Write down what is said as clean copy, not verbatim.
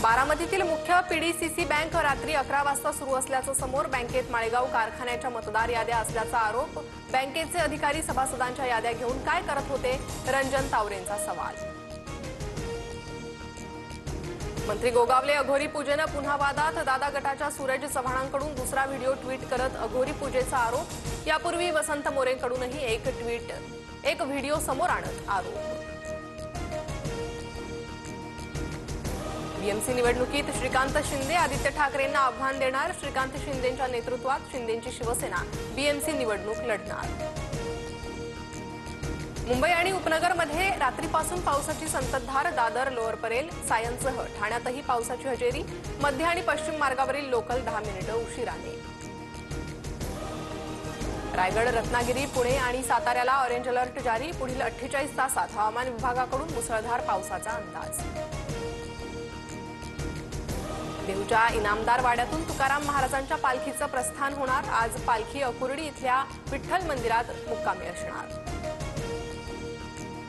बारामतीतील मुख्य PDCC bank रात्री 11 वाजता सुरू असल्याचं समोर बँकेत माळेगाव कारखान्याच्या मतदार याद्या असल्याचा आरोप। बँकेचे अधिकारी सभासदांच्या याद्या घेऊन काय करत होते, रंजन तावरेंचा सवाल। मंत्री गोगावले अघोरी पूजेनं पुन्हा वादात। दादा गटाच्या सूरज चव्हाणांकडून दुसरा व्हिडिओ ट्विट करत अघोरी पूजेचा आरोप। यापूर्वी वसंत मोरेंकडूनही एक व्हिडिओ समोर आणत आरोप। बीएमसी निवडणुकीत श्रीकांत शिंदे आदित्य ठाकरेंना आव्हान देणार। श्रीकांत शिंदेंच्या नेतृत्वात शिंदेंची शिवसेना बीएमसी निवडणूक लढणार। मुंबई आणि उपनगरमध्ये रात्रीपासून पावसाची संततधार। दादर लोअर परेल सायंसह ठाण्यातही पावसाची हजेरी। मध्य आणि पश्चिम मार्गावरील लोकल 10 मिनिटे उशिराने। रायगड, रत्नागिरी, पुणे आणि साताऱ्याला ऑरेंज अलर्ट जारी। पुढील 48 तासात हवामान विभागाकडून मुसळधार पावसाचा अंदाज। देहूच्या इनामदार वाड्यातून तुकाराम महाराजांच्या पालखीचं प्रस्थान होणार। आज पालखी अकुर्डी इथल्या विठ्ठल मंदिरात मुक्कामी असणार।